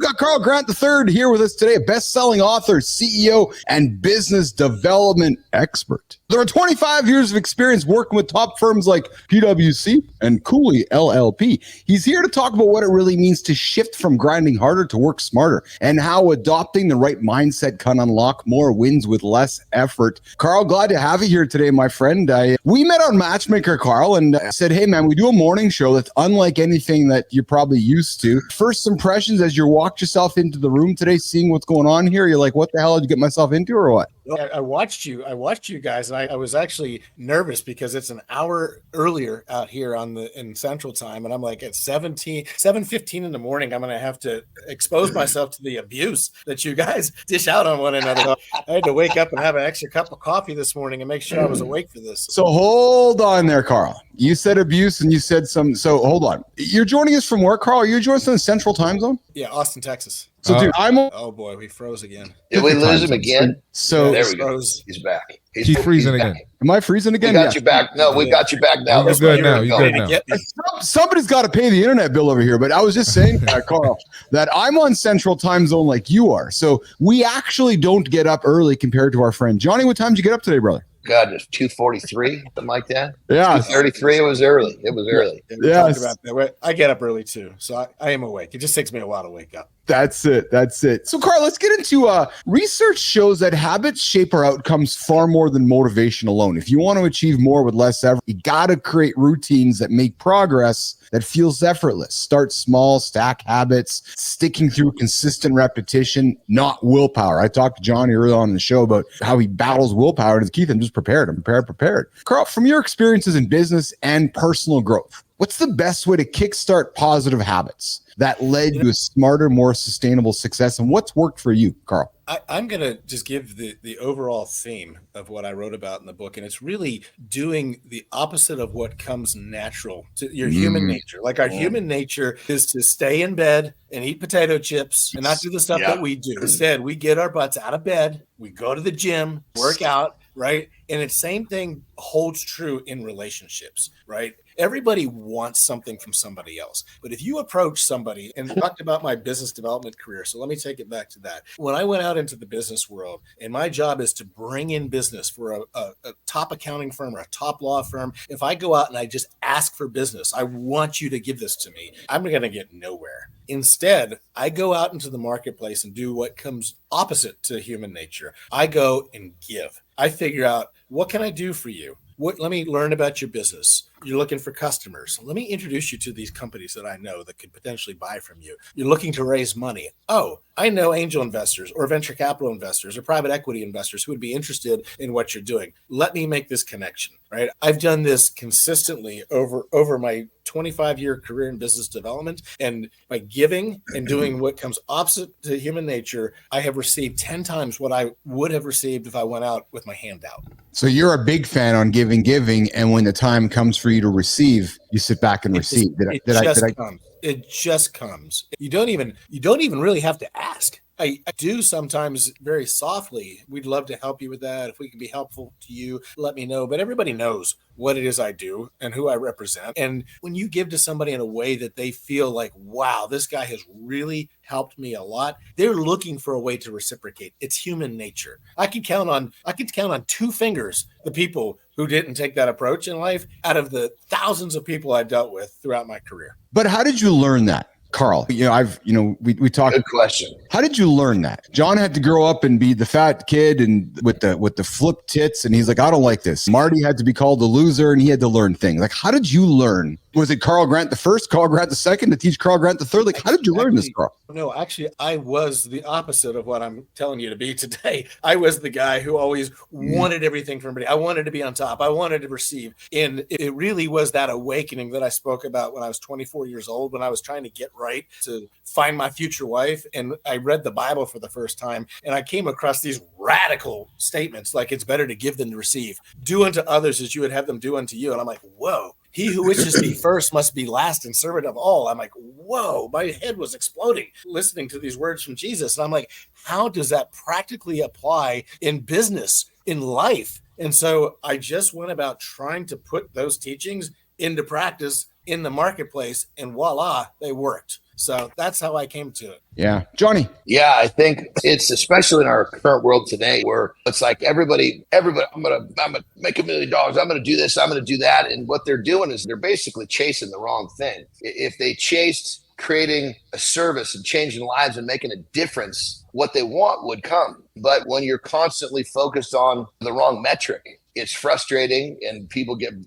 We got Carl Grant III here with us today, a best-selling author, CEO, and business development expert. There are 25 years of experience working with top firms like PwC and Cooley LLP. He's here to talk about what it really means to shift from grinding harder to work smarter and how adopting the right mindset can unlock more wins with less effort. Carl, glad to have you here today, my friend. We met on Matchmaker, Carl, and said, hey, man, we do a morning show that's unlike anything that you're probably used to. First impressions as you walked yourself into the room today, seeing what's going on here, you're like, what the hell did you get myself into or what? I watched you guys, and I was actually nervous because it's an hour earlier out here in Central Time, and I'm like, at 7:15 in the morning, I'm going to have to expose myself to the abuse that you guys dish out on one another. I had to wake up and have an extra cup of coffee this morning and make sure I was awake for this. So hold on there, Carl. You said abuse and you said some, so hold on. You're joining us from where, Carl? Are you joining us in the Central Time Zone? Yeah, Austin, Texas. So, dude, oh boy, we froze again. Did we lose him again? So yeah, there we go. He's back. He's freezing again. Am I freezing again? We got you back. No, we got you back now. You're good now. You're good now. Somebody's got to pay the internet bill over here. But I was just saying, Carl, that I'm on Central Time Zone like you are. So we actually don't get up early compared to our friend Johnny. What time did you get up today, brother? God, it's 2:43, something like that. Yeah, 2:33. It was early. Yeah, I get up early too, so I am awake. It just takes me a while to wake up. That's it. So, Carl, let's get into research shows that habits shape our outcomes far more than motivation alone. If you want to achieve more with less effort, you got to create routines that make progress that feels effortless. Start small, stack habits, sticking through consistent repetition, not willpower. I talked to Johnny early on in the show about how he battles willpower. And Keith, I'm just prepared. I'm prepared. Carl, from your experiences in business and personal growth, what's the best way to kickstart positive habits that led to a smarter, more sustainable success? And what's worked for you, Carl? I'm going to just give the overall theme of what I wrote about in the book. And it's really doing the opposite of what comes natural to your human nature. Like our human nature is to stay in bed and eat potato chips and not do the stuff that we do. Instead, we get our butts out of bed. We go to the gym, work out, right? And the same thing holds true in relationships, right? Everybody wants something from somebody else. But if you approach somebody, and talked about my business development career, so let me take it back to that. When I went out into the business world, and my job is to bring in business for a top accounting firm or a top law firm, if I go out and I just ask for business, I want you to give this to me, I'm going to get nowhere. Instead, I go out into the marketplace and do what comes opposite to human nature. I go and give. I figure out, what can I do for you? Let me learn about your business. You're looking for customers. Let me introduce you to these companies that I know that could potentially buy from you. You're looking to raise money. Oh, I know angel investors or venture capital investors or private equity investors who would be interested in what you're doing. Let me make this connection, right? I've done this consistently over my 25-year career in business development. And by giving and doing what comes opposite to human nature, I have received 10 times what I would have received if I went out with my hand out. So you're a big fan on giving, and when the time comes for you to receive, you sit back and receive. It just comes. You don't even really have to ask. I do sometimes very softly. We'd love to help you with that. If we can be helpful to you, let me know. But everybody knows what it is I do and who I represent. And when you give to somebody in a way that they feel like, wow, this guy has really helped me a lot, they're looking for a way to reciprocate. It's human nature. I could count on 2 fingers the people who didn't take that approach in life out of the thousands of people I dealt with throughout my career. But how did you learn that? Carl, we talked. Good question. How did you learn that? John had to grow up and be the fat kid and with the flip tits, and he's like, I don't like this. Marty had to be called a loser, and he had to learn things. Like, how did you learn? Was it Carl Grant the first, Carl Grant the second, to teach Carl Grant the third? Like, how did you learn this, Carl? No, actually, I was the opposite of what I'm telling you to be today. I was the guy who always wanted everything from everybody. I wanted to be on top. I wanted to receive. And it really was that awakening that I spoke about when I was 24 years old, when I was trying to get right to find my future wife. And I read the Bible for the first time, and I came across these radical statements like, it's better to give than to receive. Do unto others as you would have them do unto you. And I'm like, whoa. He who wishes to be first must be last and servant of all. I'm like, whoa, my head was exploding listening to these words from Jesus. And I'm like, how does that practically apply in business, in life? And so I just went about trying to put those teachings into practice in the marketplace, and voila, they worked. So that's how I came to it. Yeah. Johnny. Yeah, I think it's especially in our current world today where it's like everybody, I'm gonna make $1 million. I'm gonna do this, I'm gonna do that. And what they're doing is they're basically chasing the wrong thing. If they chased creating a service and changing lives and making a difference, what they want would come. But when you're constantly focused on the wrong metric, it's frustrating, and people get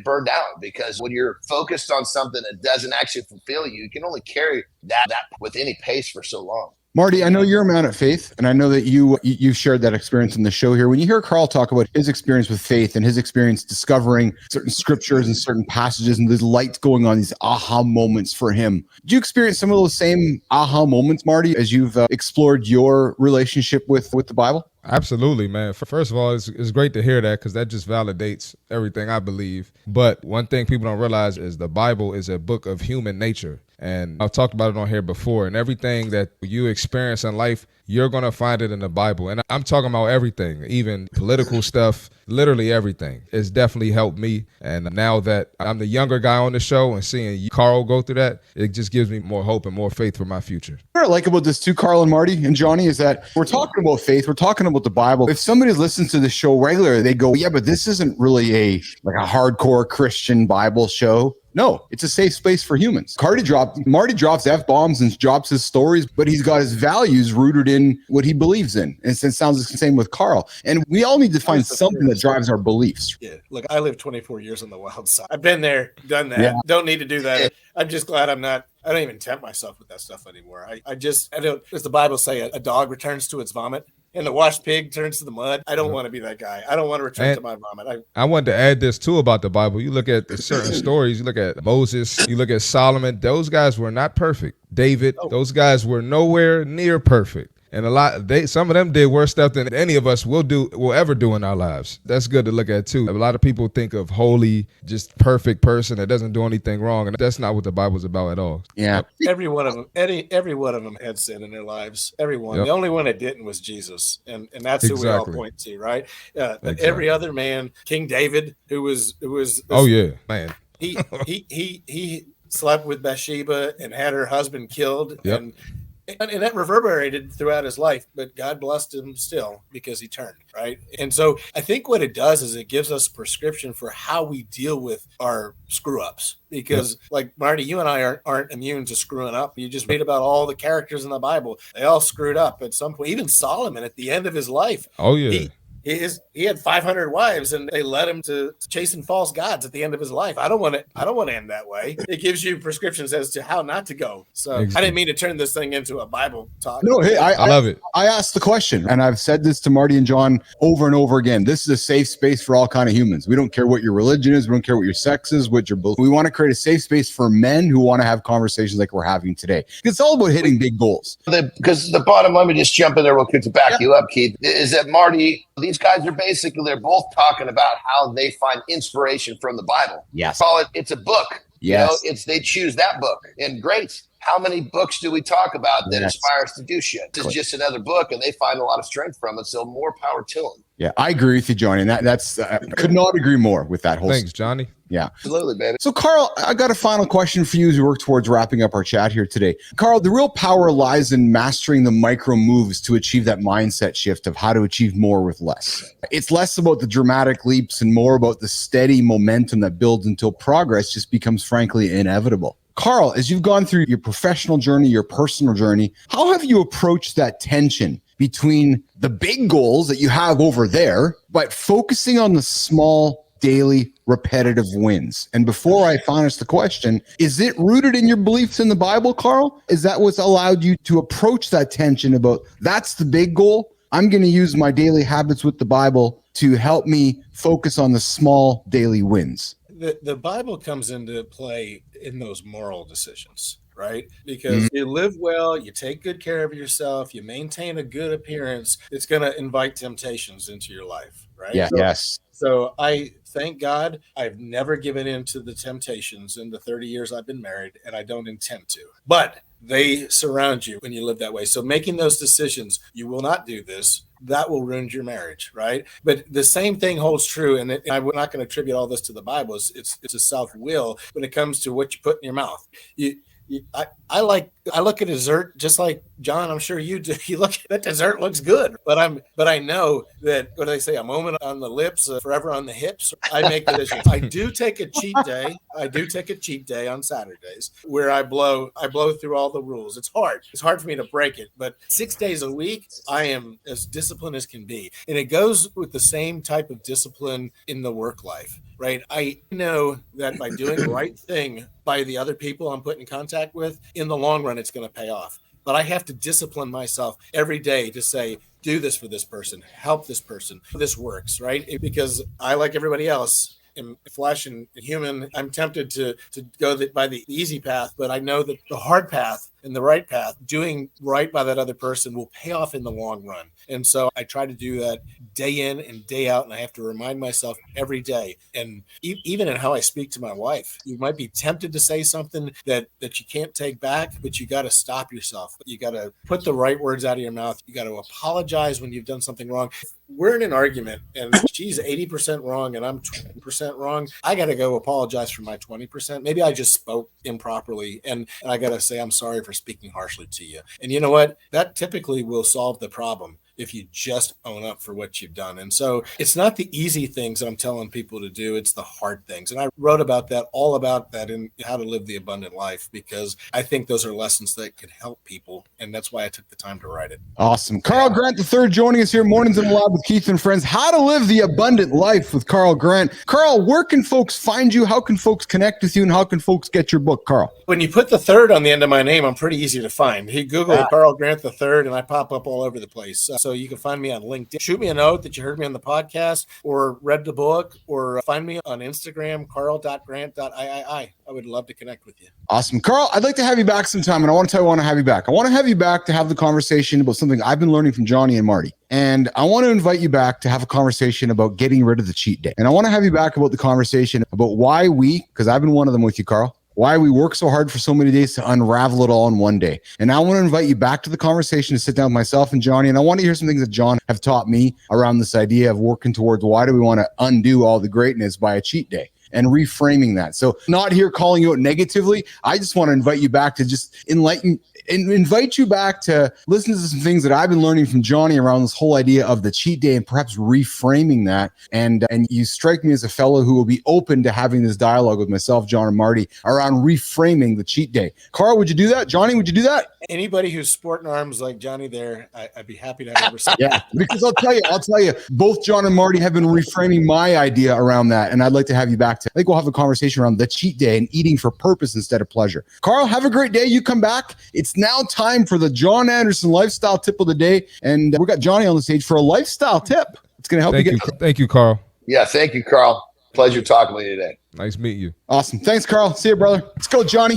burned out, because when you're focused on something that doesn't actually fulfill you, you can only carry that with any pace for so long. Marty, I know you're a man of faith, and I know that you've shared that experience in the show here. When you hear Carl talk about his experience with faith and his experience discovering certain scriptures and certain passages and these lights going on, these aha moments for him, do you experience some of those same aha moments, Marty, as you've explored your relationship with the Bible? Absolutely, man. First of all, it's great to hear that, because that just validates everything I believe. But one thing people don't realize is the Bible is a book of human nature. And I've talked about it on here before, and everything that you experience in life, you're going to find it in the Bible. And I'm talking about everything, even political stuff, literally everything. It's definitely helped me. And now that I'm the younger guy on the show and seeing Carl go through that, it just gives me more hope and more faith for my future. What I like about this too, Carl and Marty and Johnny, is that we're talking about faith. We're talking about the Bible. If somebody listens to the show regularly, they go, yeah, but this isn't really a hardcore Christian Bible show. No, it's a safe space for humans. Marty drops F-bombs and drops his stories, but he's got his values rooted in what he believes in. And it sounds the same with Carl. And we all need to find something that drives our beliefs. Yeah. Look, I lived 24 years on the wild side. I've been there, done that. Yeah. Don't need to do that. I'm just glad I don't even tempt myself with that stuff anymore. I don't, as the Bible say, a dog returns to its vomit and the washed pig turns to the mud. I don't want to be that guy. I don't want to return to my vomit. I wanted to add this too about the Bible. You look at certain stories, you look at Moses, you look at Solomon, those guys were not perfect. David, those guys were nowhere near perfect. And some of them did worse stuff than any of us will ever do in our lives. That's good to look at too. A lot of people think of holy, just perfect person that doesn't do anything wrong, and that's not what the Bible's about at all. Yeah, every one of them had sin in their lives. Everyone. Yep. The only one that didn't was Jesus, and that's who we all point to, right? Exactly. Every other man, King David, who was oh yeah, man. He slept with Bathsheba and had her husband killed. Yep. And that reverberated throughout his life, but God blessed him still because he turned, right? And so I think what it does is it gives us a prescription for how we deal with our screw-ups. Because like Marty, you and I aren't immune to screwing up. You just read about all the characters in the Bible. They all screwed up at some point. Even Solomon at the end of his life. Oh, yeah. He had 500 wives, and they led him to chasing false gods at the end of his life. I don't want to end that way. It gives you prescriptions as to how not to go. So exactly. I didn't mean to turn this thing into a Bible talk. No, hey, I love it. I asked the question, and I've said this to Marty and John over and over again. This is a safe space for all kind of humans. We don't care what your religion is. We don't care what your sex is, what your belief. We want to create a safe space for men who want to have conversations like we're having today. It's all about hitting big goals. Because the bottom, let me just jump in there real quick to back you up, Keith, is that Marty, these guys are they're both talking about how they find inspiration from the Bible. Yes. Call it's a book. Yes. They choose that book. And great. How many books do we talk about that inspire us to do shit? This is just another book, and they find a lot of strength from it. So more power to them. Yeah, I agree with you, Johnny. And that's could not agree more with that whole. Thanks, Johnny. Yeah, absolutely, baby. So, Carl, I got a final question for you as we work towards wrapping up our chat here today. Carl, the real power lies in mastering the micro moves to achieve that mindset shift of how to achieve more with less. It's less about the dramatic leaps and more about the steady momentum that builds until progress just becomes, frankly, inevitable. Carl, as you've gone through your professional journey, your personal journey, how have you approached that tension between the big goals that you have over there, but focusing on the small, daily, repetitive wins? And before I finish the question, is it rooted in your beliefs in the Bible, Carl? Is that what's allowed you to approach that tension about that's the big goal? I'm going to use my daily habits with the Bible to help me focus on the small daily wins. The Bible comes into play in those moral decisions, right? Because you live well, you take good care of yourself, you maintain a good appearance, it's going to invite temptations into your life, right? Yeah. Yes. So I thank God I've never given in to the temptations in the 30 years I've been married, and I don't intend to. But they surround you when you live that way. So making those decisions, you will not do this, that will ruin your marriage, right? But the same thing holds true, and I'm not going to attribute all this to the Bible. It's a self-will when it comes to what you put in your mouth. I look at dessert just like John. I'm sure you do. You look at that dessert looks good, but I know that what do they say? A moment on the lips, forever on the hips. I make the decision. I do take a cheat day. I do take a cheat day on Saturdays where I blow through all the rules. It's hard. It's hard for me to break it, but 6 days a week, I am as disciplined as can be, and it goes with the same type of discipline in the work life. Right. I know that by doing the right thing by the other people I'm put in contact with, in the long run, it's going to pay off. But I have to discipline myself every day to say, do this for this person, help this person. This works, right? Because I, like everybody else, am flesh and human. I'm tempted to go by the easy path, but I know that the hard path and the right path, doing right by that other person, will pay off in the long run. And so I try to do that day in and day out. And I have to remind myself every day. And even in how I speak to my wife, you might be tempted to say something that you can't take back, but you got to stop yourself. You got to put the right words out of your mouth. You got to apologize when you've done something wrong. We're in an argument and she's 80% wrong and I'm 20% wrong. I got to go apologize for my 20%. Maybe I just spoke improperly and I got to say, I'm sorry for speaking harshly to you. And you know what? That typically will solve the problem if you just own up for what you've done. And so it's not the easy things that I'm telling people to do. It's the hard things. And I wrote all about that in How to Live the Abundant Life, because I think those are lessons that can help people. And that's why I took the time to write it. Awesome. Carl Grant III joining us here, Mornings in the Lab with Keith and Friends. How to Live the Abundant Life with Carl Grant. Carl, where can folks find you? How can folks connect with you? And how can folks get your book, Carl? When you put the third on the end of my name, I'm pretty easy to find. You Google Carl Grant III and I pop up all over the place. So you can find me on LinkedIn. Shoot me a note that you heard me on the podcast or read the book, or find me on Instagram, carl.grant.iii. I would love to connect with you. Awesome. Carl, I'd like to have you back sometime, and I want to tell you I want to have you back. I want to have you back to have the conversation about something I've been learning from Johnny and Marty. And I want to invite you back to have a conversation about getting rid of the cheat day. And I want to have you back about the conversation about why because I've been one of them with you, Carl, why we work so hard for so many days to unravel it all in one day. And I want to invite you back to the conversation to sit down with myself and Johnny. And I want to hear some things that John have taught me around this idea of working towards why do we want to undo all the greatness by a cheat day and reframing that. So not here calling you out negatively. I just want to invite you back to just invite you back to listen to some things that I've been learning from Johnny around this whole idea of the cheat day and perhaps reframing that. And you strike me as a fellow who will be open to having this dialogue with myself, John, and Marty around reframing the cheat day. Carl, would you do that? Johnny, would you do that? Anybody who's sporting arms like Johnny there, I'd be happy to have a conversation. Yeah, because I'll tell you, both John and Marty have been reframing my idea around that. And I'd like to have you back I think we'll have a conversation around the cheat day and eating for purpose instead of pleasure. Carl, have a great day. You come back. It's now time for the John Anderson lifestyle tip of the day. And we got Johnny on the stage for a lifestyle tip. It's going to help you get. Thank you, Carl. Yeah, thank you, Carl. Pleasure talking with you today. Nice meeting you. Awesome. Thanks, Carl. See you, brother. Let's go, Johnny.